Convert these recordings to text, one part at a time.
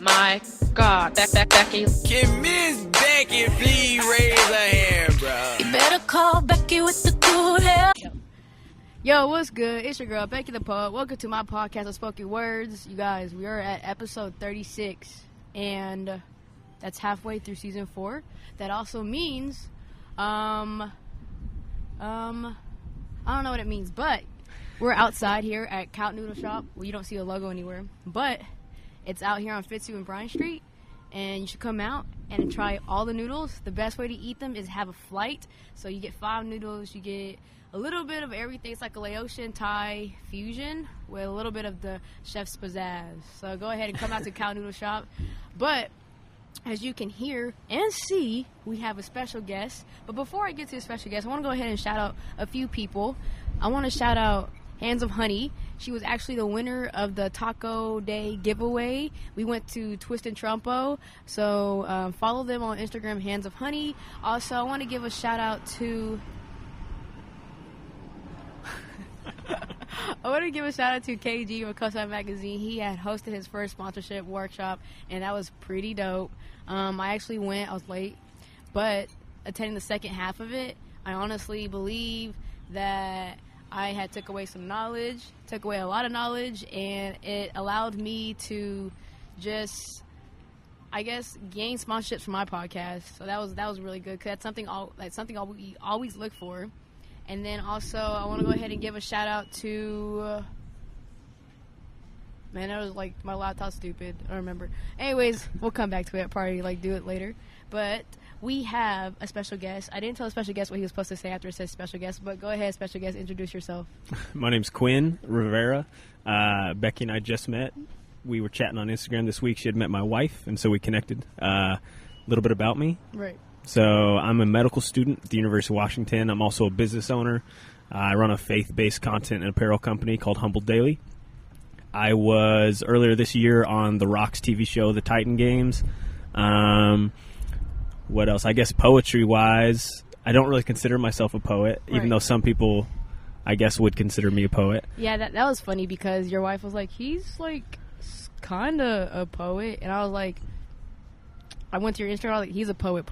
my God, Becky. Can Miss Becky please raise her hand, bro? You better call Becky with the good hair. Yo, what's good? It's your girl, Becky the Poet. Welcome to my podcast, Unspoken Words. You guys, we are at episode 36, and that's halfway through season 4. That also means, I don't know what it means, but we're outside here at Khao Noodle Shop. Well, you don't see a logo anywhere, but it's out here on Fitzhugh and Bryan Street, and you should come out and try all the noodles. The best way to eat them is have a flight. So you get 5 noodles, you get a little bit of everything. It's like a Laotian Thai fusion with a little bit of the chef's pizzazz. So go ahead and come out to Khao Noodle Shop. But as you can hear and see, we have a special guest. But before I get to the special guest, I want to go ahead and shout out a few people. I want to shout out Hands of Honey. She was actually the winner of the Taco Day giveaway. We went to Twist and Trumpo, so follow them on Instagram, Hands of Honey. Also, I want to give a shout out to KG of Kosa Magazine. He had hosted his first sponsorship workshop, and that was pretty dope. I actually went. I was late, but attending the second half of it, I honestly believe that I had took away a lot of knowledge, and it allowed me to just, I guess, gain sponsorships for my podcast. So that was really good, because that's something we always look for. And then also, I want to go ahead and give a shout out to, man, that was like, my laptop's stupid. I don't remember. Anyways, we'll come back to it. I'll probably do it later. But we have a special guest. I didn't tell a special guest what he was supposed to say after it says special guest, but go ahead, special guest, introduce yourself. My name's Quinn Rivera. Becky and I just met. We were chatting on Instagram this week. She had met my wife, and so we connected. A little bit about me. Right. So I'm a medical student at the University of Washington. I'm also a business owner. I run a faith-based content and apparel company called Humble Daily. I was earlier this year on the Rocks TV show, The Titan Games. What else? I guess poetry-wise, I don't really consider myself a poet, even though some people, I guess, would consider me a poet. Yeah, that was funny, because your wife was like, he's like kind of a poet, and I was like, I went to your Instagram, I was like, he's a poet.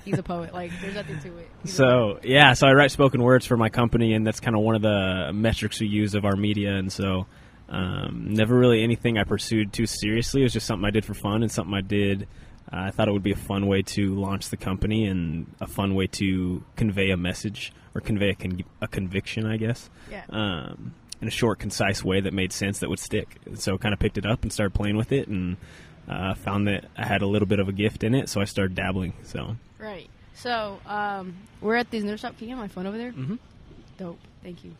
He's a poet. Like, there's nothing to it. So I write spoken words for my company, and that's kind of one of the metrics we use of our media, and so never really anything I pursued too seriously. It was just something I did for fun and something I did. I thought it would be a fun way to launch the company and a fun way to convey a message or convey a conviction, I guess, in a short, concise way that made sense, that would stick. So I kind of picked it up and started playing with it, and found that I had a little bit of a gift in it, so I started dabbling. So right. So we're at this noodle shop. Can you have my phone over there? Mm-hmm. Dope. Thank you.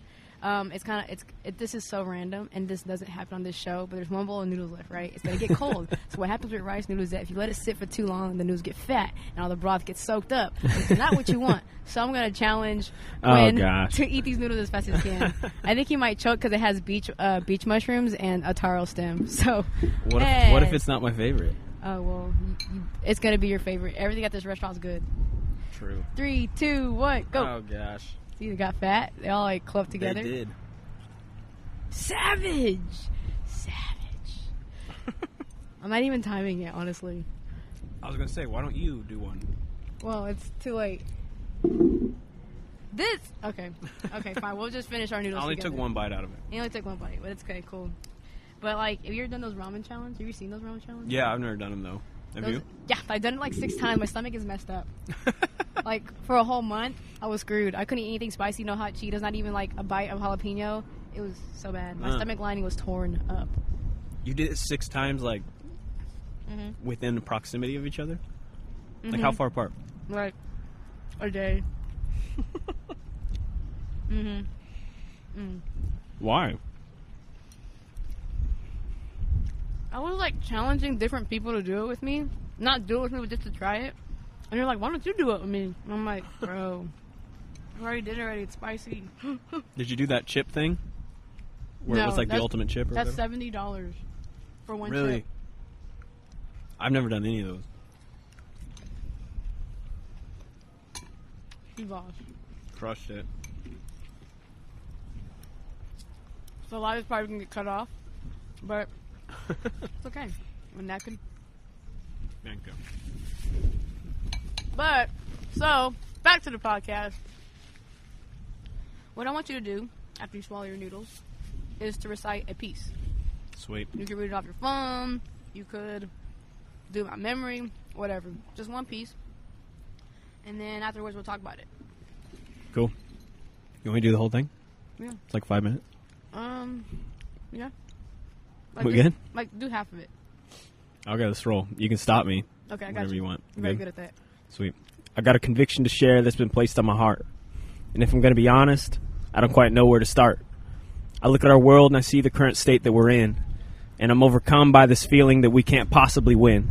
This is so random, and this doesn't happen on this show, but there's one bowl of noodles left, right? It's going to get cold. So what happens with rice noodles is that if you let it sit for too long, the noodles get fat, and all the broth gets soaked up. It's not what you want. So I'm going to challenge Quinn to eat these noodles as fast as he can. I think he might choke because it has beach mushrooms and a taro stem. So what if it's not my favorite? Oh, well, it's going to be your favorite. Everything at this restaurant's good. True. 3, 2, 1, go. Oh, gosh. See, they got fat. They all, like, clumped together. They did. Savage. I'm not even timing it, honestly. I was going to say, why don't you do one? Well, it's too late. Okay, fine. We'll just finish our noodles I only together. took one bite out of it. You only took one bite, but it's okay, cool. But, like, have you ever done those ramen challenges? Have you seen those ramen challenges? Yeah, I've never done them, though. Have you? Yeah, I've done it like 6 times. My stomach is messed up. Like, for a whole month, I was screwed. I couldn't eat anything spicy, no hot Cheetos, not even, like, a bite of jalapeno. It was so bad. My stomach lining was torn up. You did it 6 times, like, within proximity of each other? Like, how far apart? Like, a day. Why? I was, like, challenging different people to do it with me. Not do it with me, but just to try it. And they're like, why don't you do it with me? And I'm like, bro, I already did it already. It's spicy. Did you do that chip thing? Where it was, like, the ultimate chip or That's whatever? $70 for one Really? chip. I've never done any of those. You lost. Crushed it. So a lot of this probably can get cut off, but it's okay. A napkin. Thank you. But, so, back to the podcast. What I want you to do, after you swallow your noodles, is to recite a piece. Sweet. You can read it off your phone. You could do it by memory. Whatever. Just one piece. And then afterwards, we'll talk about it. Cool. You want me to do the whole thing? Yeah. It's like 5 minutes. Yeah. We good? Like, do half of it. Okay, let's roll. You can stop me. Okay, I got whenever you. you want. I'm very good at that. Sweet. I got a conviction to share that's been placed on my heart. And if I'm going to be honest, I don't quite know where to start. I look at our world and I see the current state that we're in. And I'm overcome by this feeling that we can't possibly win.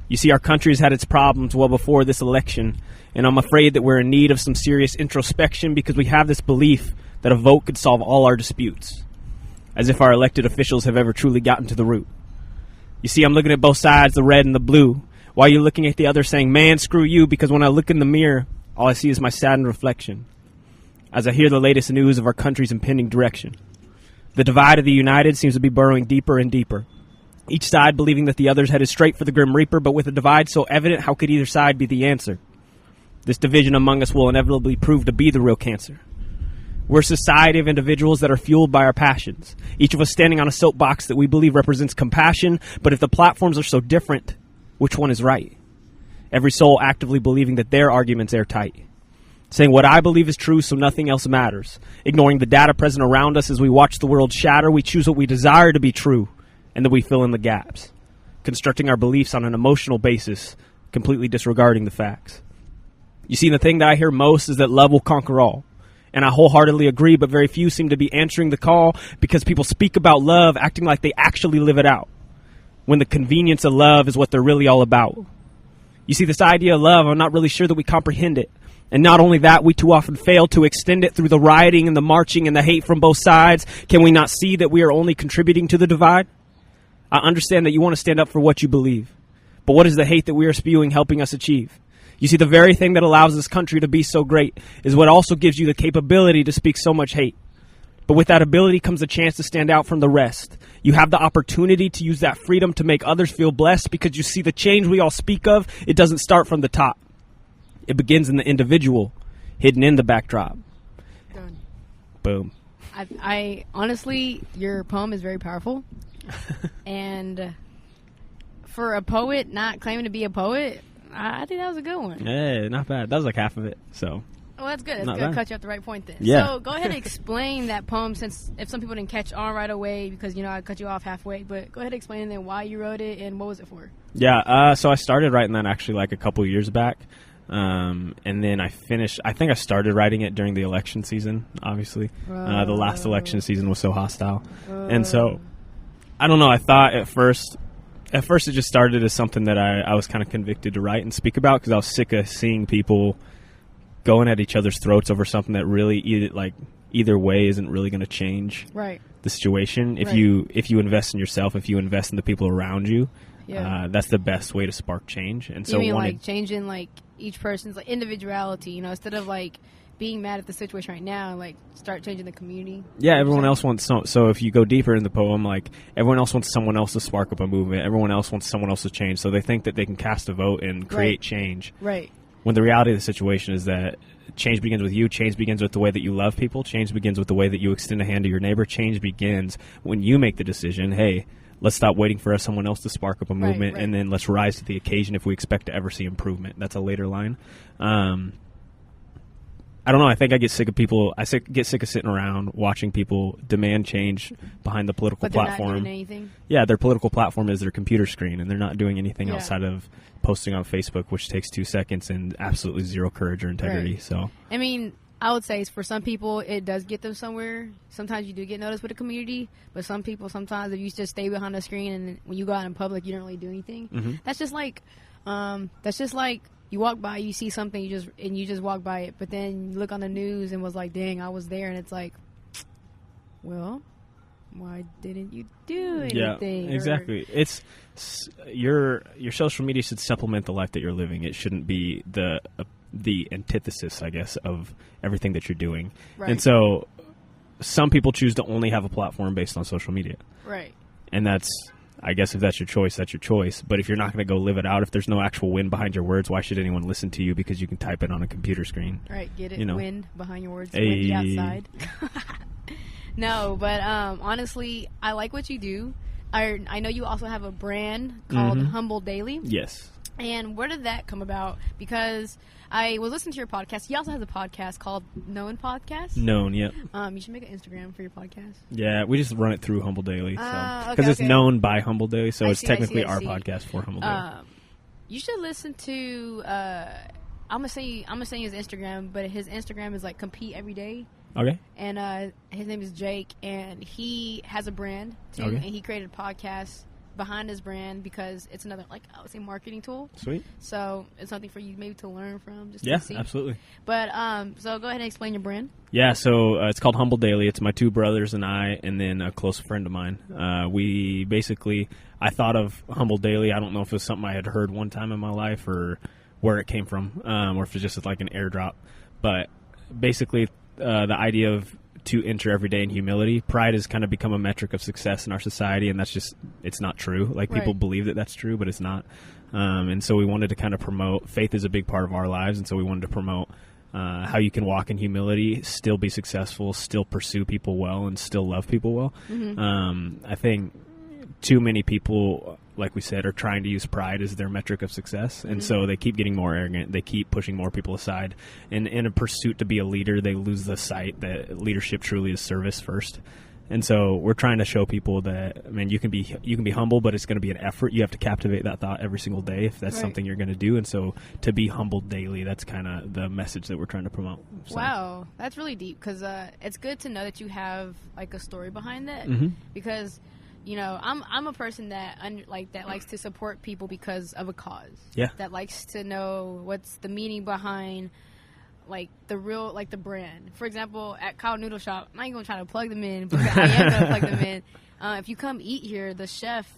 You see, our country has had its problems well before this election. And I'm afraid that we're in need of some serious introspection because we have this belief that a vote could solve all our disputes. As if our elected officials have ever truly gotten to the root. You see, I'm looking at both sides, the red and the blue, while you're looking at the other saying, man, screw you, because when I look in the mirror, all I see is my saddened reflection. As I hear the latest news of our country's impending direction. The divide of the United seems to be burrowing deeper and deeper. Each side believing that the other's headed straight for the Grim Reaper, but with a divide so evident, how could either side be the answer? This division among us will inevitably prove to be the real cancer. We're a society of individuals that are fueled by our passions, each of us standing on a soapbox that we believe represents compassion, but if the platforms are so different, which one is right? Every soul actively believing that their argument's airtight. Saying what I believe is true so nothing else matters. Ignoring the data present around us as we watch the world shatter, we choose what we desire to be true, and then we fill in the gaps. Constructing our beliefs on an emotional basis, completely disregarding the facts. You see, the thing that I hear most is that love will conquer all. And I wholeheartedly agree, but very few seem to be answering the call because people speak about love acting like they actually live it out, when the convenience of love is what they're really all about. You see, this idea of love, I'm not really sure that we comprehend it. And not only that, we too often fail to extend it through the rioting and the marching and the hate from both sides. Can we not see that we are only contributing to the divide? I understand that you want to stand up for what you believe. But what is the hate that we are spewing helping us achieve? You see, the very thing that allows this country to be so great is what also gives you the capability to speak so much hate. But with that ability comes a chance to stand out from the rest. You have the opportunity to use that freedom to make others feel blessed because you see the change we all speak of, it doesn't start from the top. It begins in the individual, hidden in the backdrop. Done. Boom. I honestly, your poem is very powerful. And for a poet not claiming to be a poet, I think that was a good one. Hey, not bad. That was like half of it. So. Oh, that's good. That's Not good. bad. Cut you off the right point then. Yeah. So go ahead and explain that poem, since if some people didn't catch on right away because I cut you off halfway. But go ahead and explain then why you wrote it and what was it for. Yeah. So I started writing that actually like a couple years back, and then I finished. I think I started writing it during the election season. Obviously, the last election season was so hostile, and so I don't know. I thought at first it just started as something that I was kind of convicted to write and speak about because I was sick of seeing people going at each other's throats over something that really either way isn't really going to change the situation. If you invest in yourself, if you invest in the people around you, that's the best way to spark change. And so you mean like changing like each person's like individuality, instead of like being mad at the situation right now, like start changing the community. Yeah, everyone else wants so if you go deeper in the poem, like everyone else wants someone else to spark up a movement. Everyone else wants someone else to change. So they think that they can cast a vote and create change. Right. When the reality of the situation is that change begins with you. Change begins with the way that you love people. Change begins with the way that you extend a hand to your neighbor. Change begins when you make the decision, hey, let's stop waiting for someone else to spark up a movement, and then let's rise to the occasion if we expect to ever see improvement. That's a later line. I don't know. I think I get sick of people. Get sick of sitting around watching people demand change behind the political platform. But they're not doing anything? Yeah, their political platform is their computer screen, and they're not doing anything outside of posting on Facebook, which takes 2 seconds and absolutely zero courage or integrity. Right. So, I mean, I would say for some people it does get them somewhere. Sometimes you do get noticed with the community, but some people sometimes if you just stay behind the screen and when you go out in public you don't really do anything. That's just like you walk by, you see something, you just walk by it, but then you look on the news and was like, dang, I was there, and it's like, well, why didn't you do anything? Yeah, exactly. It's your social media should supplement the life that you're living. It shouldn't be the antithesis, I guess, of everything that you're doing. Right. And so some people choose to only have a platform based on social media. Right. And that's I guess if that's your choice, that's your choice. But if you're not going to go live it out, if there's no actual win behind your words, why should anyone listen to you? Because you can type it on a computer screen. Right, get it? You know. Wind behind your words, Hey. windy outside. No, but honestly, I like what you do. I know you also have a brand called Humble Daily. Yes. And where did that come about? Because I was listening to your podcast. He also has a podcast called Known Podcast. Known, yep. You should make an Instagram for your podcast. Yeah, we just run it through Humble Daily. Because okay, it's known by Humble Daily, so I it's see, technically I our see. podcast for Humble Daily. You should listen to. I'm gonna send you his Instagram, but his Instagram is like Compete Every Day. Okay. And his name is Jake, and he has a brand too, Okay. and he created a podcast behind his brand because it's another, like, I would say, marketing tool. Sweet. So it's something for you maybe to learn from. Just Yeah, to see. absolutely. But so go ahead and explain your brand. Yeah, so it's called Humble Daily. It's my two brothers and I, and then a close friend of mine. We basically, I thought of Humble Daily. I don't know if it was something I had heard one time in my life or where it came from, or if it's just like an airdrop. But basically, the idea of to enter every day in humility. Pride has kind of become a metric of success in our society, and that's just, it's not true. Like, people believe that that's true, but it's not. And so we wanted to kind of promote, faith is a big part of our lives, and so we wanted to promote how you can walk in humility, still be successful, still pursue people well, and still love people well. I think too many people, like we said, are trying to use pride as their metric of success, and so they keep getting more arrogant. They keep pushing more people aside, and in a pursuit to be a leader, they lose the sight that leadership truly is service first. And so we're trying to show people that, I mean, you can be humble, but it's going to be an effort. You have to captivate that thought every single day if that's something you're going to do. And so to be humbled daily, that's kind of the message that we're trying to promote. So. Wow, that's really deep, because it's good to know that you have like a story behind that, because I'm a person that that likes to support people because of a cause. Yeah. That likes to know what's the meaning behind like the real, like the brand. For example, at Khao Noodle Shop, I'm not even gonna try to plug them in, but I am gonna plug them in. If you come eat here, the chef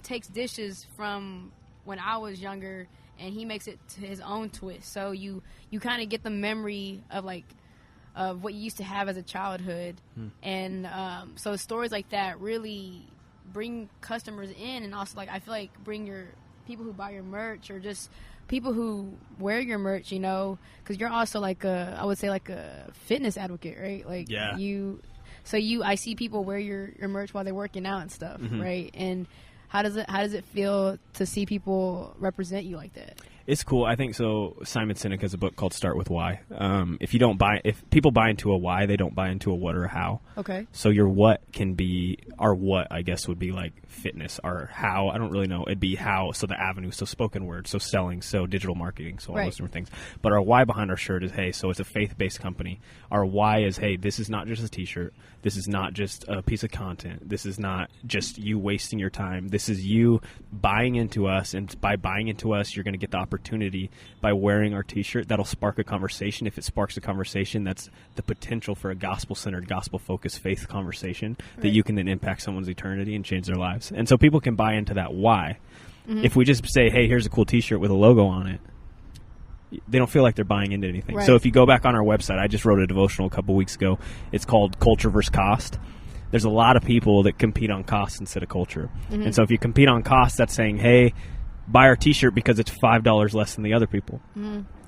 takes dishes from when I was younger, and he makes it to his own twist. So you kind of get the memory of of what you used to have as a childhood, and so stories like that really bring customers in, and also I feel like bring your people who buy your merch, or just people who wear your merch, because you're also I would say a fitness advocate, right? I see people wear your merch while they're working out and stuff, right? And how does it feel to see people represent you like that? It's cool. I think so. Simon Sinek has a book called Start With Why. If people buy into a why, they don't buy into a what or a how. Okay. So your what can be, our what, I guess, would be like fitness. Our how, I don't really know. It'd be how, so the avenue, so spoken word, so selling, so digital marketing, so all those different things. But our why behind our shirt is, hey, so it's a faith-based company. Our why is, hey, this is not just a t-shirt. This is not just a piece of content. This is not just you wasting your time. This is you buying into us, and by buying into us, you're going to get the opportunity by wearing our t-shirt. That'll spark a conversation. If it sparks a conversation, that's the potential for a gospel-centered, gospel-focused faith conversation that you can then impact someone's eternity and change their lives. And so people can buy into that why. If we just say, hey, here's a cool t-shirt with a logo on it, they don't feel like they're buying into anything. So if you go back on our website, I just wrote a devotional a couple weeks ago. It's called Culture versus Cost. There's a lot of people that compete on cost instead of culture. And so if you compete on cost, that's saying, hey, buy our t-shirt because it's $5 less than the other people.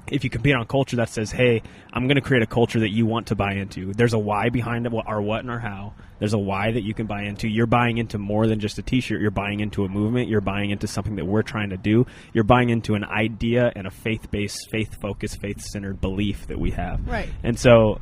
If you compete on culture, that says, hey, I'm going to create a culture that you want to buy into. There's a why behind it, our what and our how. There's a why that you can buy into. You're buying into more than just a t-shirt. You're buying into a movement. You're buying into something that we're trying to do. You're buying into an idea and a faith-based, faith-focused, faith-centered belief that we have. Right. And so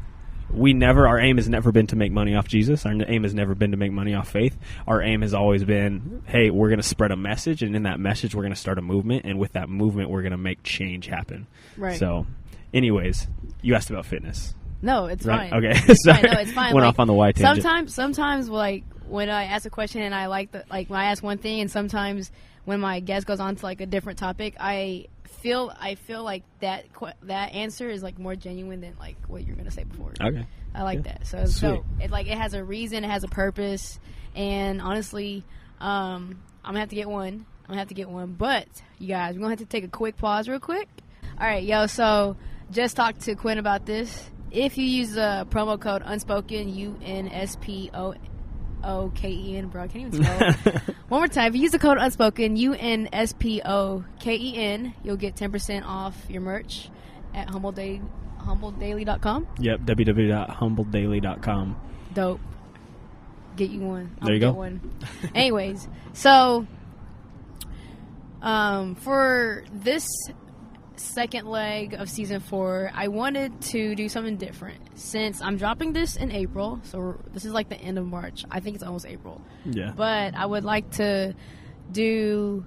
our aim has never been to make money off Jesus. Our aim has never been to make money off faith. Our aim has always been, hey, we're going to spread a message, and in that message, we're going to start a movement, and with that movement, we're going to make change happen. Right. So, anyways, you asked about fitness. No, it's fine. Okay. It's fine. No, it's fine. Went off on the why tangent. Sometimes, when I ask a question and I when I ask one thing, and sometimes when my guest goes on to a different topic, I feel like that answer is more genuine than what you're gonna say before. Okay, I like that. So it has a reason, it has a purpose, and honestly, I'm gonna have to get one. But you guys, we're gonna have to take a quick pause, real quick. All right, so just talked to Quinn about this. If you use the promo code Unspoken, UNSPOKEN, UNSPOKEN, bro. I can't even spell. One more time. If you use the code Unspoken, UNSPOKEN, you'll get 10% off your merch at humbledaily.com. Yep, www.humbledaily.com. Dope. Get you one. There you go. One. Anyways, so for this second leg of season 4, I wanted to do something different. Since I'm dropping this in April, so this is like the end of March. I think it's almost April. Yeah. But I would like to do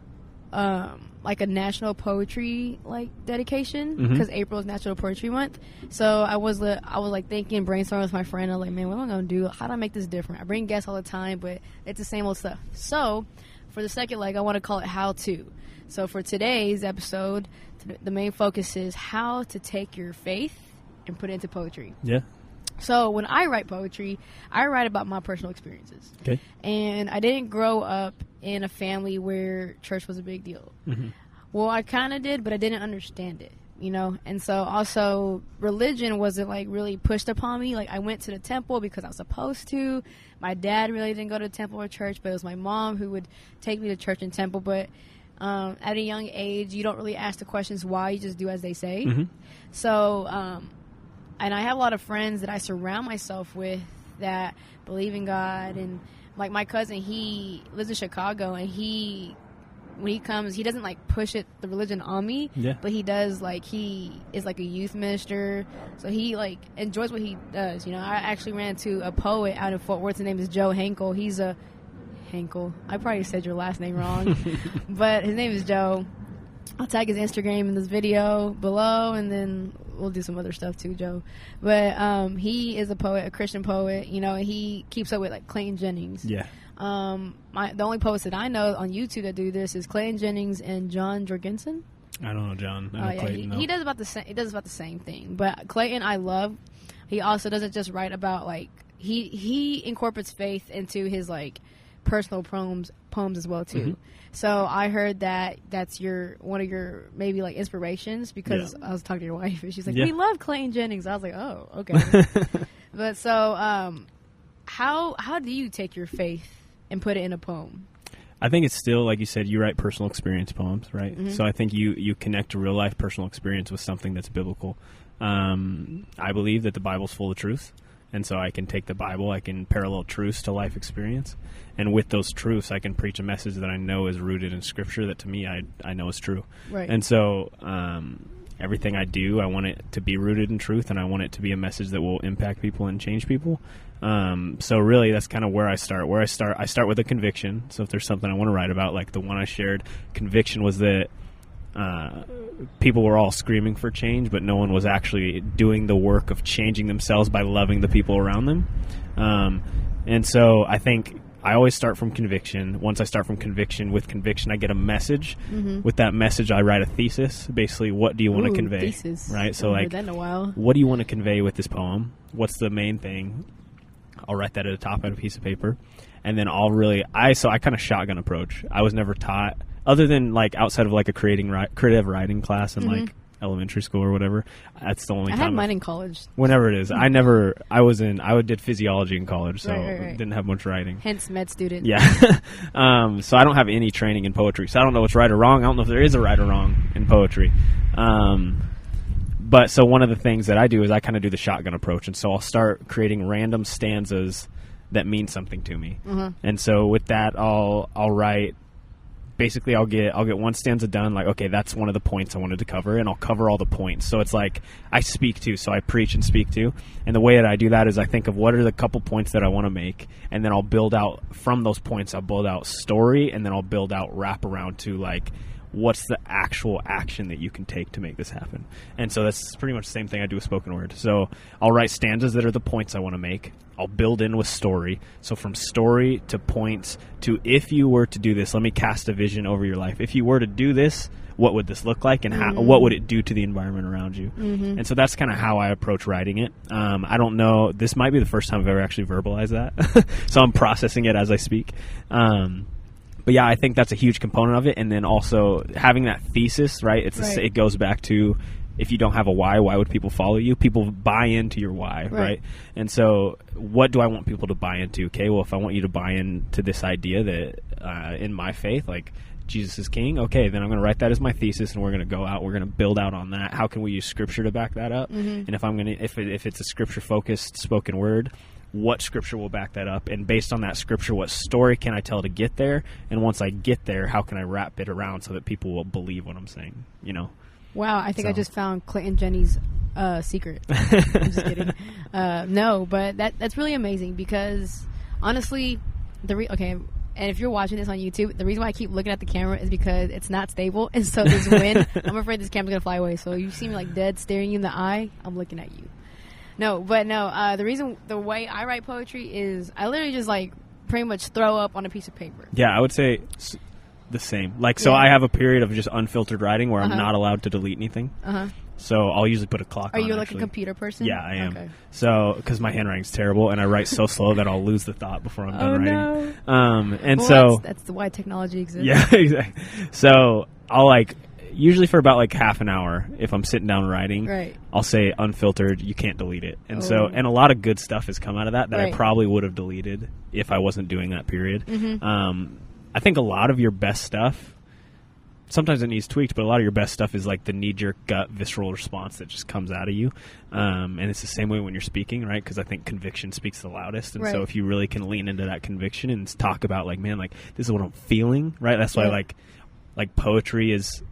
like a national poetry like dedication, because April is National Poetry Month. So I was like thinking, brainstorming with my friend. I was like, man, what am I gonna do? How do I make this different? I bring guests all the time, but it's the same old stuff. So for the second leg, I want to call it How To. So for today's episode, the main focus is how to take your faith and put it into poetry. Yeah. So when I write poetry, I write about my personal experiences. Okay. And I didn't grow up in a family where church was a big deal. Well, I kind of did, but I didn't understand it, you know? And so also religion wasn't like really pushed upon me. Like I went to the temple because I was supposed to. My dad really didn't go to the temple or church, but it was my mom who would take me to church and temple. But at a young age, you don't really ask the questions why, you just do as they say. So, and I have a lot of friends that I surround myself with that believe in God. And like my cousin, he lives in Chicago, and when he comes, he doesn't like push the religion on me, but he does, like, he is like a youth minister, so he like enjoys what he does, you know. I actually ran into a poet out in Fort Worth. His name is Joe Henkel. He's a Henkel. I probably said your last name wrong, but his name is Joe. I'll tag his Instagram in this video below, and then we'll do some other stuff too, Joe. But he is a poet, a Christian poet, you know, and he keeps up with like Clayton Jennings. Yeah. The only poets that I know on YouTube that do this is Clayton Jennings and John Jorgensen. I don't know John. I know Clayton, he does about the same. He does about the same thing. But Clayton, I love. He also doesn't just write about like he incorporates faith into his like personal poems as well too. So I heard that that's one of your maybe like inspirations, because I was talking to your wife and she's like, we love Clayton Jennings. I was like, oh, okay. But so how do you take your faith and put it in a poem? I think it's still, like you said, you write personal experience poems, right? So I think you connect a real life personal experience with something that's biblical. I believe that the Bible's full of truth. And so I can take the Bible, I can parallel truths to life experience. And with those truths, I can preach a message that I know is rooted in Scripture that to me I know is true. Right. And so everything I do, I want it to be rooted in truth, and I want it to be a message that will impact people and change people. So really, that's kind of where I start. I start with a conviction. So if there's something I want to write about, like the one I shared, conviction was that people were all screaming for change, but no one was actually doing the work of changing themselves by loving the people around them. And so I think I always start from conviction. Once I start from conviction, with conviction, I get a message. With that message, I write a thesis. Basically, what do you want to convey? Thesis. Right? So, like, that in a while. What do you want to convey with this poem? What's the main thing? I'll write that at the top on a piece of paper. And then I kind of shotgun approach. I was never taught, other than like outside of like a creative writing class in like elementary school or whatever. That's the only time. I had mine in college. Whenever it is. I did physiology in college, so didn't have much writing. Hence med student. Yeah. So I don't have any training in poetry. So I don't know what's right or wrong. I don't know if there is a right or wrong in poetry. But so one of the things that I do is I kind of do the shotgun approach. And so I'll start creating random stanzas that mean something to me. And so with that, I'll write. Basically, I'll get one stanza done, like, okay, that's one of the points I wanted to cover, and I'll cover all the points. So it's like I speak to, so I preach and speak to. And the way that I do that is I think of what are the couple points that I want to make, and then I'll build out, from those points, I'll build out story, and then I'll build out wraparound to, like, what's the actual action that you can take to make this happen. And so that's pretty much the same thing I do with spoken word. So I'll write stanzas that are the points I want to make. I'll build in with story. So from story to points to, if you were to do this, let me cast a vision over your life. If you were to do this, what would this look like, and what would it do to the environment around you? And so that's kind of how I approach writing it. I don't know. This might be the first time I've ever actually verbalized that. So I'm processing it as I speak. But yeah, I think that's a huge component of it. And then also having that thesis, right? It goes back to if you don't have a why would people follow you? People buy into your why, right? And so what do I want people to buy into? Okay, well, if I want you to buy into this idea that in my faith, like, Jesus is king, okay, then I'm going to write that as my thesis, and we're going to go out, we're going to build out on that. How can we use scripture to back that up? And if it's a scripture focused spoken word, what scripture will back that up? And based on that scripture, what story can I tell to get there? And once I get there, how can I wrap it around so that people will believe what I'm saying? Wow, I think I just found Clayton Jenny's secret. I'm just kidding. No, but that's really amazing because honestly, and if you're watching this on YouTube, the reason why I keep looking at the camera is because it's not stable, and so this wind, I'm afraid this camera's gonna fly away. So you see me like dead staring you in the eye, I'm looking at you. The way I write poetry is I literally just like pretty much throw up on a piece of paper. Yeah, I would say the same. Like, so I have a period of just unfiltered writing where I'm not allowed to delete anything. So I'll usually put a clock on. Are you like a computer person? Yeah, I am. Okay. So, because my handwriting's terrible and I write so slow that I'll lose the thought before I'm done writing. No. That's why technology exists. Yeah, exactly. So I'll usually for about half an hour, if I'm sitting down writing, I'll say unfiltered, you can't delete it. And and a lot of good stuff has come out of that I probably would have deleted if I wasn't doing that period. I think a lot of your best stuff, sometimes it needs tweaked, but a lot of your best stuff is like the knee-jerk gut visceral response that just comes out of you. And it's the same way when you're speaking, right? Because I think conviction speaks the loudest. And so if you really can lean into that conviction and talk about this is what I'm feeling, right? That's why like poetry is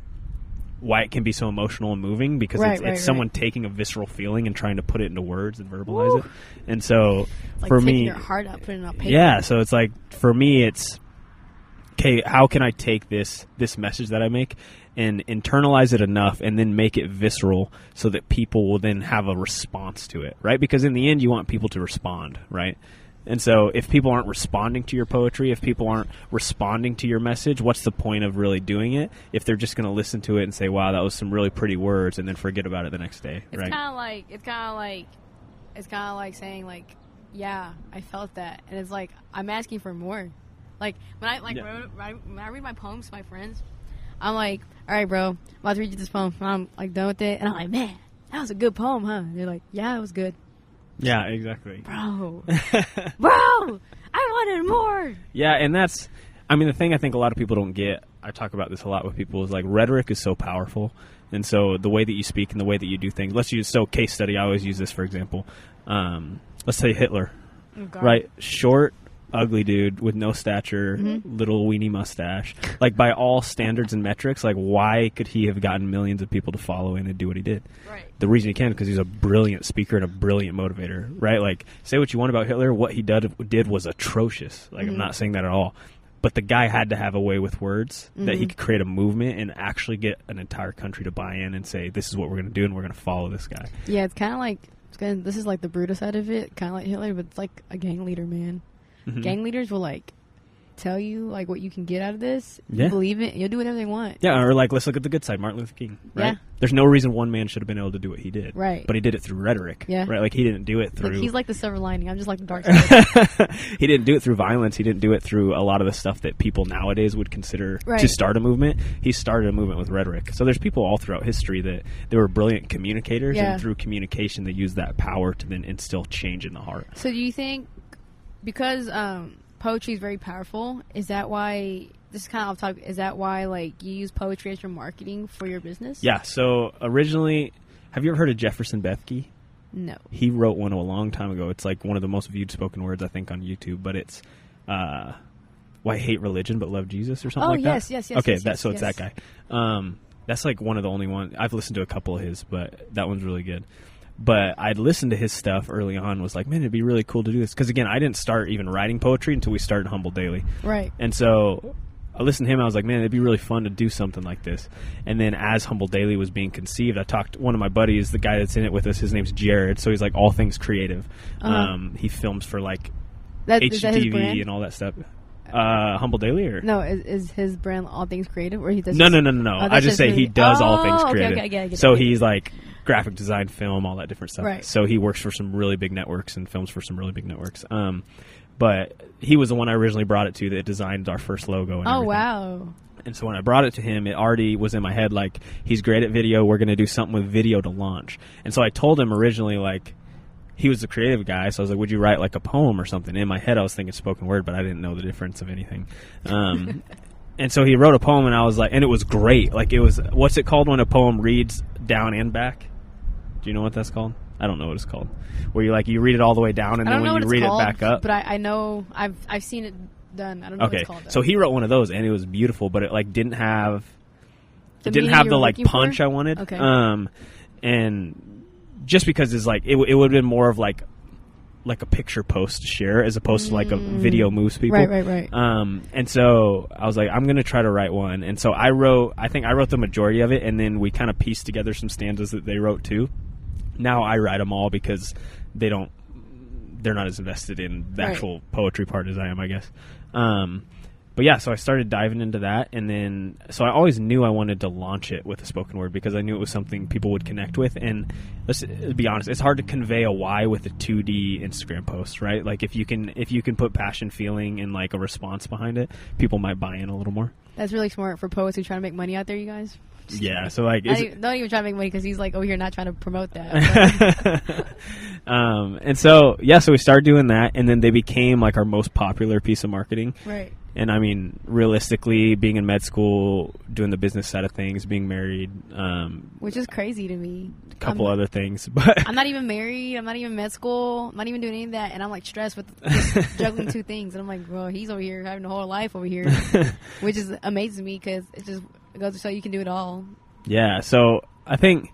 why it can be so emotional and moving, because it's someone taking a visceral feeling and trying to put it into words and verbalize it. And so for me, your heart out, putting it on paper. Yeah. So it's like, for me, it's, okay, how can I take this message that I make and internalize it enough and then make it visceral so that people will then have a response to it, right? Because in the end, you want people to respond, right? And so if people aren't responding to your poetry, if people aren't responding to your message, what's the point of really doing it if they're just going to listen to it and say, wow, that was some really pretty words, and then forget about it the next day, right? It's kind of like saying, like, yeah, I felt that. And it's like, I'm asking for more. Like, when I read my poems to my friends, I'm like, all right, bro, I'm about to read you this poem. And I'm done with it. And I'm like, man, that was a good poem, huh? And they're like, yeah, it was good. Yeah, exactly. Bro, I wanted more. Yeah, and that's, the thing I think a lot of people don't get, I talk about this a lot with people, is like rhetoric is so powerful. And so the way that you speak and the way that you do things, case study, I always use this for example. Let's say Hitler, right? Short, ugly dude with no stature, little weenie mustache. Like, by all standards and metrics, like, why could he have gotten millions of people to follow him and do what he did? Right. The reason he can is because he's a brilliant speaker and a brilliant motivator, right? Like, say what you want about Hitler, what he did was atrocious. Like, I'm not saying that at all. But the guy had to have a way with words that he could create a movement and actually get an entire country to buy in and say, this is what we're going to do and we're going to follow this guy. Yeah, it's kind of like, this is like the Brutus side of it, kind of like Hitler, but it's like a gang leader, man. Gang leaders will tell you what you can get out of this. You believe it, and you'll do whatever they want. Yeah, or let's look at the good side. Martin Luther King, right? Yeah. There's no reason one man should have been able to do what he did. Right. But he did it through rhetoric. Yeah. Right? Like, he didn't do it through... he's like the silver lining. I'm just like the dark side. He didn't do it through violence. He didn't do it through a lot of the stuff that people nowadays would consider to start a movement. He started a movement with rhetoric. So there's people all throughout history that they were brilliant communicators, and through communication they used that power to then instill change in the heart. So do you think, because... poetry is very powerful. Is that why, this is kind of off topic, is that why you use poetry as your marketing for your business? Yeah, so origininally, have you ever heard of Jefferson Bethke? No. He wrote one a long time ago. It's like one of the most viewed spoken words, I think, on YouTube, but it's why I hate religion but love Jesus or something like that. Yes. Okay, it's that guy. That's one of the only ones. I've listened to a couple of his, but that one's really good. But I'd listened to his stuff early on, was like, man, it'd be really cool to do this. Because, again, I didn't start even writing poetry until we started Humble Daily. Right. And so I listened to him, I was like, man, it'd be really fun to do something like this. And then as Humble Daily was being conceived, I talked to one of my buddies, the guy that's in it with us, his name's Jared. So he's like all things creative. He films for HGTV and all that stuff. Humble Daily, or no? Is his brand All Things Creative, or he does? No. I just say he does all things creative. Okay, I get so it. He's like graphic design, film, all that different stuff. Right. So he works for some really big networks and films for some really big networks. But he was the one I originally brought it to that designed our first logo. And everything. Wow! And so when I brought it to him, it already was in my head, like, he's great at video. We're going to do something with video to launch. And so I told him originally, like, he was the creative guy. So I was like, would you write like a poem or something? In my head, I was thinking spoken word, but I didn't know the difference of anything. And so he wrote a poem, and I was like, and it was great. Like, it was, what's it called when a poem reads down and back? Do you know what that's called? I don't know what it's called. Where you read it all the way down, and then when you read it back up. But I know, I've seen it done. I don't know what it's called, though. So he wrote one of those, and it was beautiful, but it like didn't have the like punch I wanted. Okay. And just because it's like it would have been more of like a picture post to share as opposed to like a video moves people. Right. And so I was like, I'm gonna try to write one. And so I think I wrote the majority of it, and then we kind of pieced together some stanzas that they wrote too. Now I write them all because they're not as invested in the actual poetry part as I am, I guess. But yeah, so I started diving into that, and then so I always knew I wanted to launch it with a spoken word because I knew it was something people would connect with. And let's be honest, it's hard to convey a why with a 2D Instagram post, right? Like if you can put passion, feeling, and like a response behind it, people might buy in a little more. That's really smart for poets who try to make money out there, you guys. Yeah, so like don't even try to make money because he's like over here not trying to promote that. And so so we started doing that, and then they became like our most popular piece of marketing. Right. And I mean, realistically, being in med school, doing the business side of things, being married, which is crazy to me. A couple other things, but I'm not even married. I'm not even med school. I'm not even doing any of that, and I'm like stressed with just juggling two things. And I'm like, bro, he's over here having a whole life over here, which is amazing to me because it goes to show you can do it all. Yeah. So I think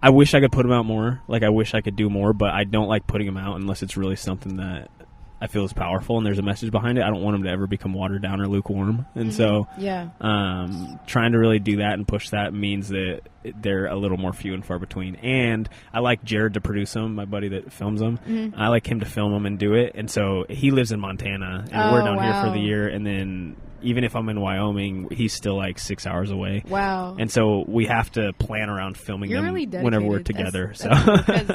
I wish I could put them out more. Like I wish I could do more, but I don't like putting them out unless it's really something that I feel is powerful and there's a message behind it. I don't want them to ever become watered down or lukewarm. And so trying to really do that and push that means that they're a little more few and far between. And I like Jared to produce them, my buddy that films them. I like him to film them and do it. And so he lives in Montana, and we're down here for the year. And then even if I'm in Wyoming, he's still like 6 hours away. Wow. And so we have to plan around filming them really whenever we're together. Because,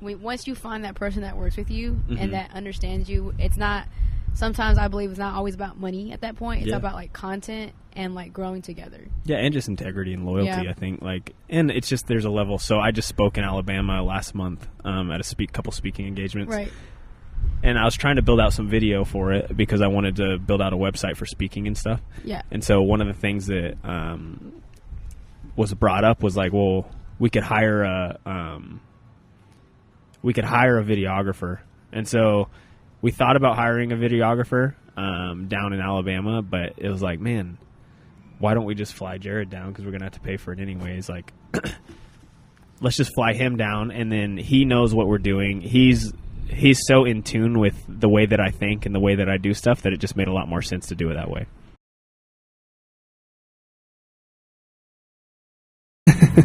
once you find that person that works with you and that understands you, it's not, sometimes I believe it's not always about money at that point. It's about like content and like growing together. Yeah, and just integrity and loyalty, I think. Like, and it's just, there's a level. So I just spoke in Alabama last month at a couple speaking engagements. Right. And I was trying to build out some video for it because I wanted to build out a website for speaking and stuff. Yeah. And so one of the things that was brought up was like, well, we could hire a videographer. And so we thought about hiring a videographer down in Alabama, but it was like, man, why don't we just fly Jared down? Because we're going to have to pay for it anyways. Like, let's just fly him down, and then he knows what we're doing. He's so in tune with the way that I think and the way that I do stuff that it just made a lot more sense to do it that way.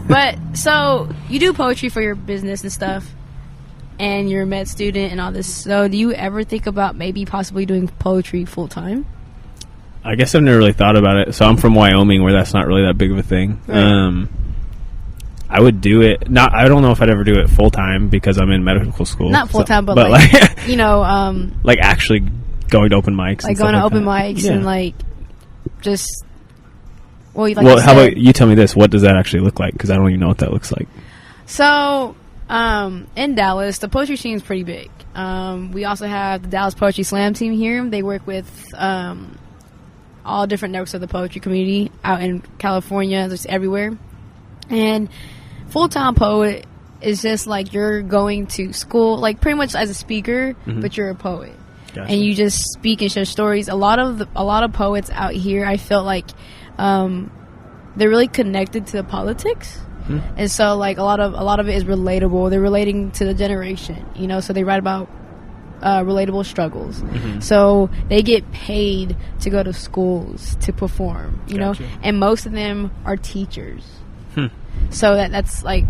But, so, you do poetry for your business and stuff, and you're a med student and all this. So do you ever think about maybe possibly doing poetry full time? I guess I've never really thought about it. So I'm from Wyoming, where that's not really that big of a thing. Right. I would do it. I don't know if I'd ever do it full time because I'm in medical school. Not full time, but like like actually going to open mics. Like going to open mics and like just. How about you tell me this? What does that actually look like? Because I don't even know what that looks like. So. In Dallas, the poetry scene is pretty big. We also have the Dallas Poetry Slam team here. They work with all different networks of the poetry community out in California, just everywhere. And full-time poet is just like you're going to school, like pretty much as a speaker, but you're a poet. Gotcha. And you just speak and share stories. A lot of poets out here, I felt like they're really connected to the politics. And so like a lot of it is relatable. They're relating to the generation, so they write about relatable struggles. So they get paid to go to schools to perform, know, and most of them are teachers. So that's like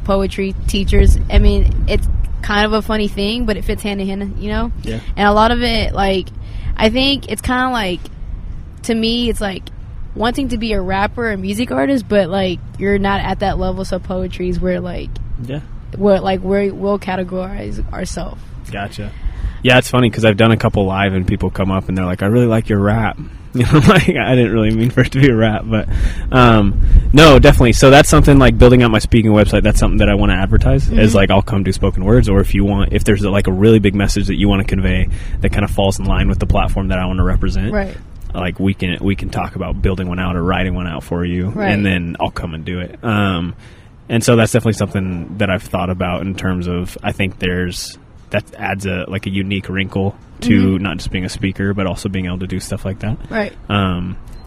poetry teachers. I mean, it's kind of a funny thing, but it fits hand in hand, Yeah. And a lot of it, like, I think it's kind of like, to me, it's like wanting to be a rapper or music artist, but like you're not at that level. So poetry is where like we'll categorize ourselves. Gotcha. Yeah, it's funny because I've done a couple live and people come up and they're like, I really like your rap. You know, like, I didn't really mean for it to be a rap, but no, definitely. So that's something like building out my speaking website. That's something that I want to advertise is like, I'll come do spoken words, or if there's like a really big message that you want to convey that kind of falls in line with the platform that I want to represent. Right. Like we can talk about building one out or writing one out for you, right. and then I'll come and do it. And so that's definitely something that I've thought about in terms of, I think that adds a unique wrinkle to not just being a speaker, but also being able to do stuff like that. Right.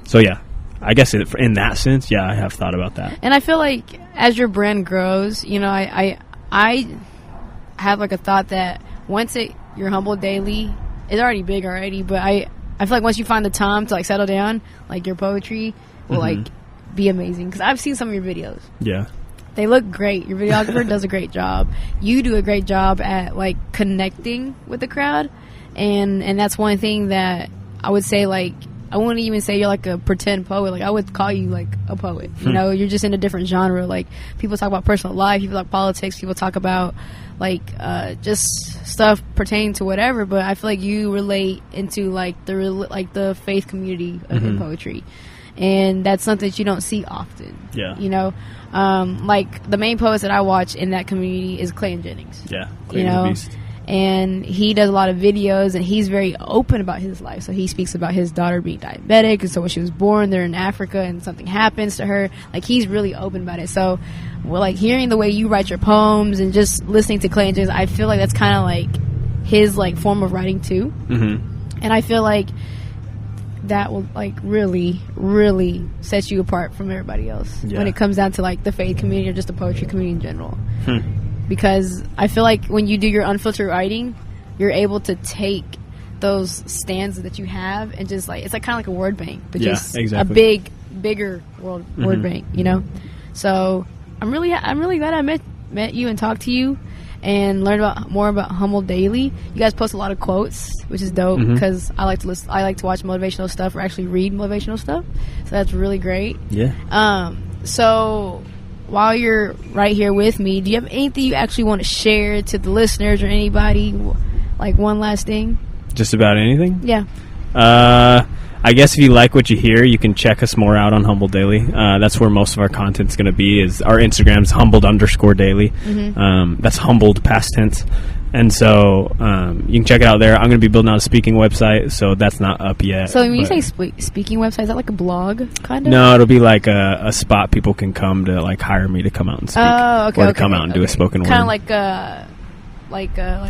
So yeah, I guess in that sense, yeah, I have thought about that. And I feel like as your brand grows, you know, I have like a thought that once your Humble Daily is already big already, but I feel like once you find the time to like settle down, like your poetry will like be amazing. Because I've seen some of your videos. Yeah. They look great. Your videographer does a great job. You do a great job at like connecting with the crowd, and that's one thing that I would say. Like, I wouldn't even say you're like a pretend poet. Like, I would call you like a poet. You know, you're just in a different genre. Like, people talk about personal life, people talk politics, people talk about like just stuff pertaining to whatever. But I feel like you relate into like the faith community in poetry. And that's something that you don't see often. Yeah. You know, like the main poets that I watch in that community is Clayton Jennings. Yeah. Clayton's the beast. And he does a lot of videos, and he's very open about his life. So he speaks about his daughter being diabetic, and so when she was born, they're in Africa, and something happens to her. Like, he's really open about it. So, well, like hearing the way you write your poems and just listening to Clayton Jennings, I feel like that's kind of like his like form of writing too. And I feel like that will like really, really set you apart from everybody else when it comes down to like the faith community or just the poetry community in general. Because I feel like when you do your unfiltered writing, you're able to take those stanzas that you have and just like, it's like kind of like a word bank, but just a bigger word bank, you know. So I'm really glad I met you and talked to you and learned more about Humble Daily. You guys post a lot of quotes, which is dope because I like to listen. I like to watch motivational stuff or actually read motivational stuff. So that's really great. Yeah. So while you're right here with me, do you have anything you actually want to share to the listeners or anybody? Like one last thing? Just about anything? Yeah. I guess if you like what you hear, you can check us more out on Humble Daily. That's where most of our content's going to be. Is our Instagram's humbled_daily. That's humbled past tense. And so you can check it out there. I'm going to be building out a speaking website, so that's not up yet. So when you say speaking website, is that like a blog kind of? No, it'll be like a spot people can come to like hire me to come out and speak. Oh, okay. Or to come out and do a spoken word. Kind of like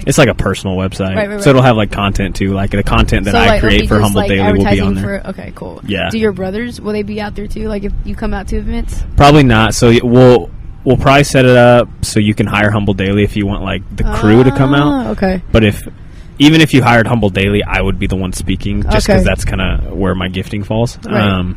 it's like a personal website, right. So it'll have like content too. Like the content that I create for Humble Daily will be on there. Okay, cool. Yeah. Do your brothers, will they be out there too? Like if you come out to events? Probably not. So we'll probably set it up so you can hire Humble Daily if you want like the crew to come out. Okay. But even if you hired Humble Daily, I would be the one speaking just because that's kind of where my gifting falls. Right.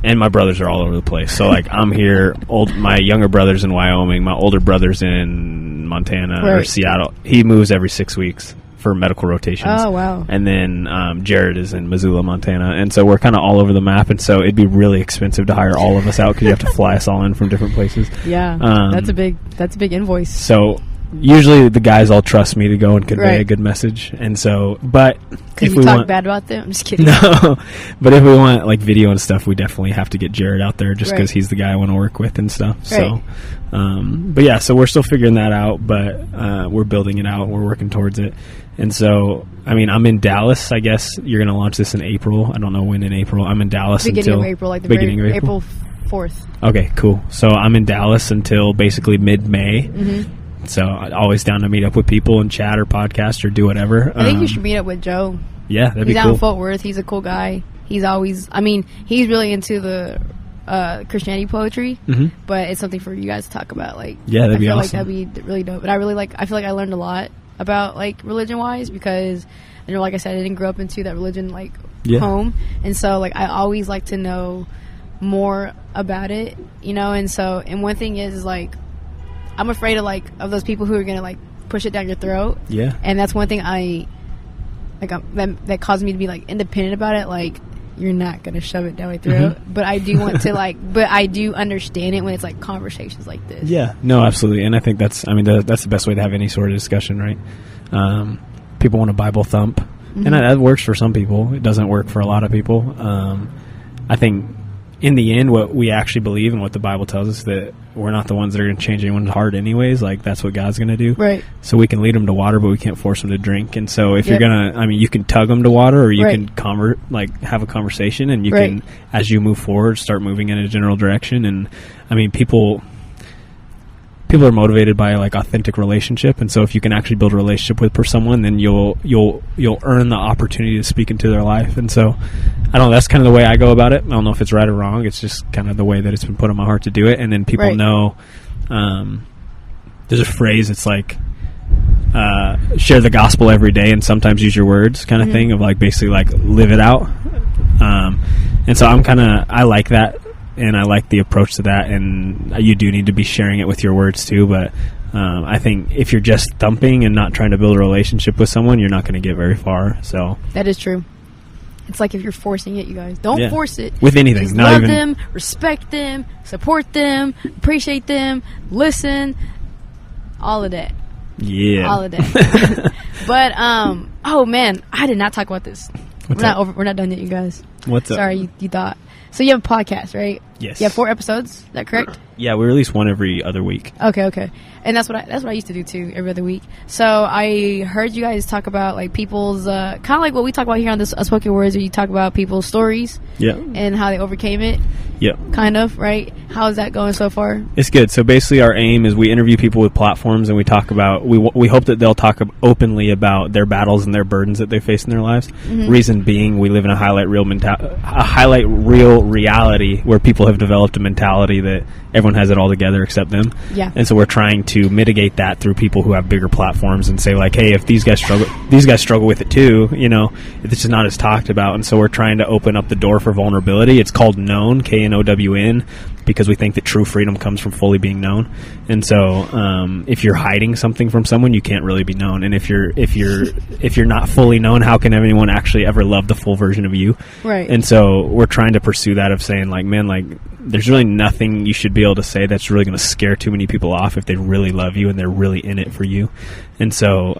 And my brothers are all over the place. So, like, I'm here. My younger brother's in Wyoming. My older brother's in Montana or Seattle. He moves every 6 weeks for medical rotations. Oh, wow. And then Jared is in Missoula, Montana. And so we're kind of all over the map. And so it'd be really expensive to hire all of us out because you have to fly us all in from different places. Yeah, that's a big invoice. So usually the guys all trust me to go and convey a good message. And so, but if we talk bad about them? I'm just kidding. No, but if we want like video and stuff, we definitely have to get Jared out there just because he's the guy I want to work with and stuff. So, but yeah, so we're still figuring that out, but we're building it out. We're working towards it. And so, I mean, I'm in Dallas. I guess you're going to launch this in April. I don't know when in April. I'm in Dallas beginning of April, like the beginning of April 4th. Okay, cool. So I'm in Dallas until basically mid-May. So always down to meet up with people and chat or podcast or do whatever. I think you should meet up with Joe. Yeah, that'd be cool. He's out in Fort Worth. He's a cool guy. He's really into the Christianity poetry, but it's something for you guys to talk about. Like, yeah, that'd be awesome. Like that'd be really dope. But I feel like I learned a lot about like religion wise because, you know, like I said, I didn't grow up into that religion like home, and so like I always like to know more about it, you know. And so, and one thing is like, I'm afraid of those people who are gonna like push it down your throat. Yeah. And that's one thing that caused me to be like independent about it. Like, you're not gonna shove it down my throat. But I do want to but I do understand it when it's like conversations like this. Yeah, no, absolutely, and I think that's the best way to have any sort of discussion, right? People want to Bible thump, and that works for some people. It doesn't work for a lot of people. I think in the end, what we actually believe and what the Bible tells us, that we're not the ones that are going to change anyone's heart anyways. Like, that's what God's going to do. Right. So we can lead them to water, but we can't force them to drink. And so if you're going to, you can tug them to water, or you can have a conversation, and you can, as you move forward, start moving in a general direction. And people are motivated by like authentic relationship, and so if you can actually build a relationship with someone, then you'll earn the opportunity to speak into their life. And so I don't know, that's kind of the way I go about it. I don't know if it's right or wrong. It's just kind of the way that it's been put on my heart to do it. And then people know, there's a phrase, it's like share the gospel every day and sometimes use your words kind of thing, of like basically like live it out. And so I like that. And I like the approach to that, and you do need to be sharing it with your words too. But I think if you're just thumping and not trying to build a relationship with someone, you're not going to get very far. So that is true. It's like if you're forcing it, you guys don't force it with anything. Just love them, respect them, support them, appreciate them, listen, all of that. Yeah, all of that. But oh man, I did not talk about this. We're not done yet, you guys. What's up? Sorry, you thought. So you have a podcast, right? Yes. You have 4 episodes. Is that correct? Yeah, we release one every other week. Okay. And that's what I used to do too, every other week. So I heard you guys talk about like people's kind of like what we talk about here on this Unspoken Words, where you talk about people's stories. Yeah. And how they overcame it. Yep. Kind of, right? How is that going so far? It's good. So basically our aim is we interview people with platforms, and we talk about, we hope that they'll talk openly about their battles and their burdens that they face in their lives. Reason being, we live in a highlight reel reality where people have developed a mentality that everyone has it all together except them. Yeah. And so we're trying to mitigate that through people who have bigger platforms and say like, hey, if these guys struggle with it too, it's just not as talked about. And so we're trying to open up the door for vulnerability. It's called Known, Known, because we think that true freedom comes from fully being known. And so if you're hiding something from someone, you can't really be known. And if you're not fully known, how can anyone actually ever love the full version of you? Right. And so we're trying to pursue that of saying like, man, like there's really nothing you should be able to say that's really going to scare too many people off if they really love you and they're really in it for you. And so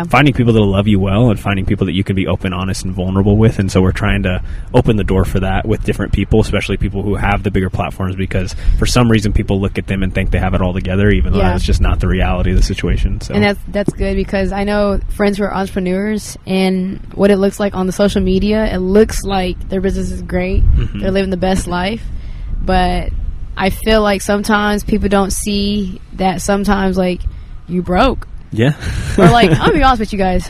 finding people that'll love you well, and finding people that you can be open, honest, and vulnerable with. And so we're trying to open the door for that with different people, especially people who have the bigger platforms, because for some reason people look at them and think they have it all together, even though that's just not the reality of the situation. So. And that's good, because I know friends who are entrepreneurs, and what it looks like on the social media, it looks like their business is great. They're living the best life. But I feel like sometimes people don't see that sometimes like you broke. Yeah. Or like, I'm gonna be honest with you guys.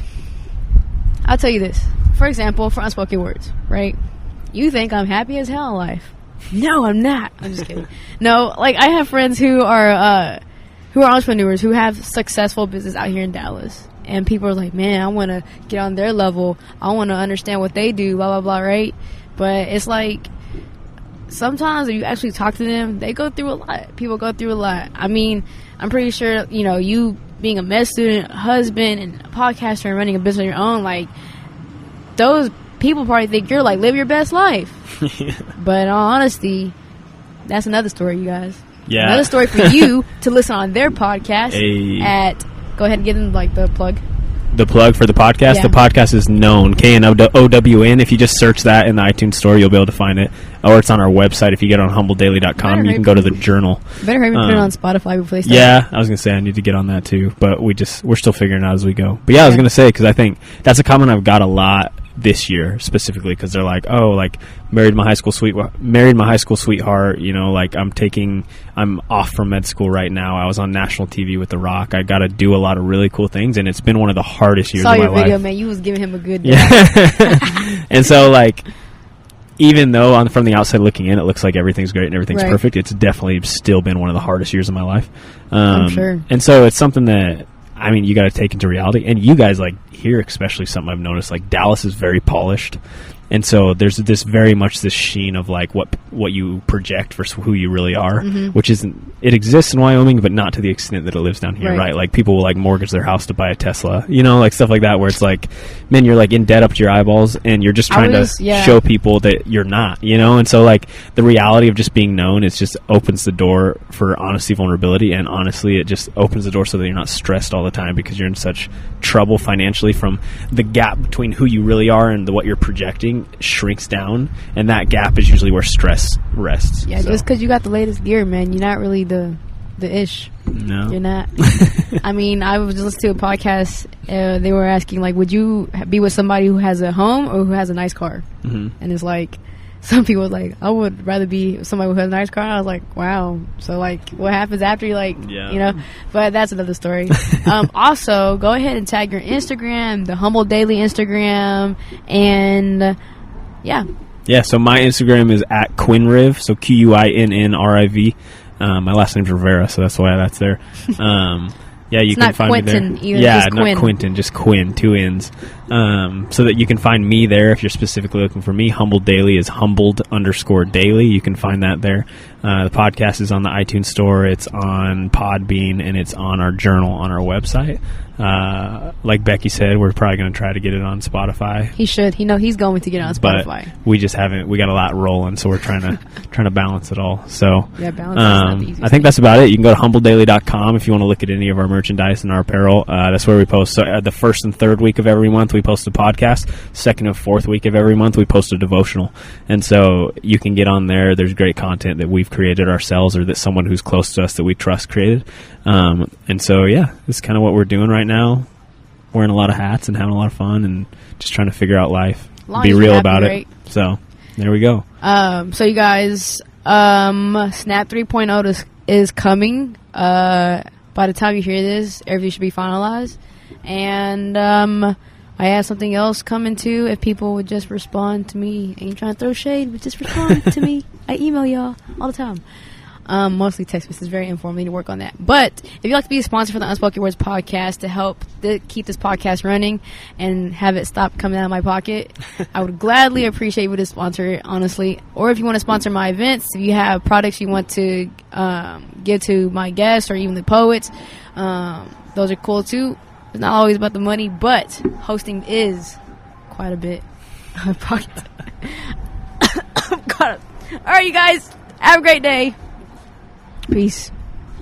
I'll tell you this. For example, for Unspoken Words, right? You think I'm happy as hell in life. No, I'm not. I'm just kidding. No, like I have friends who are entrepreneurs who have successful business out here in Dallas. And people are like, man, I want to get on their level. I want to understand what they do, blah, blah, blah, right? But it's like, sometimes if you actually talk to them, they go through a lot. People go through a lot. I mean, I'm pretty sure, you being a med student, a husband, and a podcaster, and running a business on your own, like, those people probably think you're like, live your best life. But in all honesty, that's another story, you guys. Yeah. Another story for you to listen on their podcast go ahead and give them like the plug. The plug for the podcast? Yeah. The podcast is Known, Known. If you just search that in the iTunes store, you'll be able to find it. Or it's on our website. If you get on humbledaily.com, you can go to the journal. Better hurry and put it on Spotify before they start. Yeah, I was going to say I need to get on that too, but we're still figuring it out as we go. But yeah, I was going to say, because I think that's a comment I've got a lot this year specifically, because they're like, oh, like married my high school sweetheart, like I'm off from med school right now. I was on national TV with The Rock. I got to do a lot of really cool things, and it's been one of the hardest years of my life. Saw your video, man. You was giving him a good day. Yeah. And so like, even though from the outside looking in, it looks like everything's great and everything's perfect, it's definitely still been one of the hardest years of my life. I'm sure. And so it's something that, I mean, you got to take into reality. And you guys, like, here especially, something I've noticed, like, Dallas is very polished. And so there's this very much this sheen of like what you project versus who you really are, which isn't, it exists in Wyoming, but not to the extent that it lives down here, right? Like people will like mortgage their house to buy a Tesla, you know, like stuff like that, where it's like, man, you're like in debt up to your eyeballs and you're just trying to show people that you're not, you know? And so like the reality of just being known, it just opens the door for honesty, vulnerability, and honestly, it just opens the door so that you're not stressed all the time because you're in such trouble financially from the gap between who you really are and what you're projecting shrinks down, and that gap is usually where stress rests. Yeah, just because you got the latest gear, man, you're not really the ish. No, you're not. I mean, I was just listening to a podcast. They were asking, like, would you be with somebody who has a home or who has a nice car? And it's like, some people like, I would rather be with somebody who has a nice car. I was like, wow. So like, what happens after you like, you know? But that's another story. Also, go ahead and tag your Instagram, the Humble Daily Instagram, and yeah. So my Instagram is at Quinn Riv. So QuinnRiv. My last name's Rivera, so that's why that's there. Yeah, you can find Quentin me there. Either, yeah, just not Quinn. Quentin, just Quinn, 2 N's. So that you can find me there if you're specifically looking for me. Humbled Daily is humbled_daily. You can find that there. The podcast is on the iTunes store. It's on Podbean, and it's on our journal on our website. Like Becky said, we're probably going to try to get it on Spotify. He should. He's going to get it on Spotify. But we just haven't. We got a lot rolling, so we're trying to balance it all. So yeah, balance is not the easiest I think that's about it. You can go to humbledaily.com if you want to look at any of our merchandise and our apparel. That's where we post. So the first and third week of every month, we post a podcast. Second and fourth week of every month, we post a devotional. And so you can get on there. There's great content that we've created ourselves or that someone who's close to us that we trust created. And so, yeah, this is kind of what we're doing right now. Wearing a lot of hats and having a lot of fun and just trying to figure out life. Be real about it. So, there we go. So, you guys, Snap 3.0 is coming. By the time you hear this, everything should be finalized. And I have something else coming too. If people would just respond to me, ain't trying to throw shade, but just respond to me. I email y'all all the time. Mostly text messages, very informal. Need to work on that. But if you'd like to be a sponsor for the Unspoken Words podcast to help keep this podcast running and have it stop coming out of my pocket, I would gladly appreciate you to sponsor it, honestly. Or if you want to sponsor my events, if you have products you want to give to my guests or even the poets, those are cool too. It's not always about the money, but hosting is quite a bit out of pocket. All right, you guys, have a great day. Peace.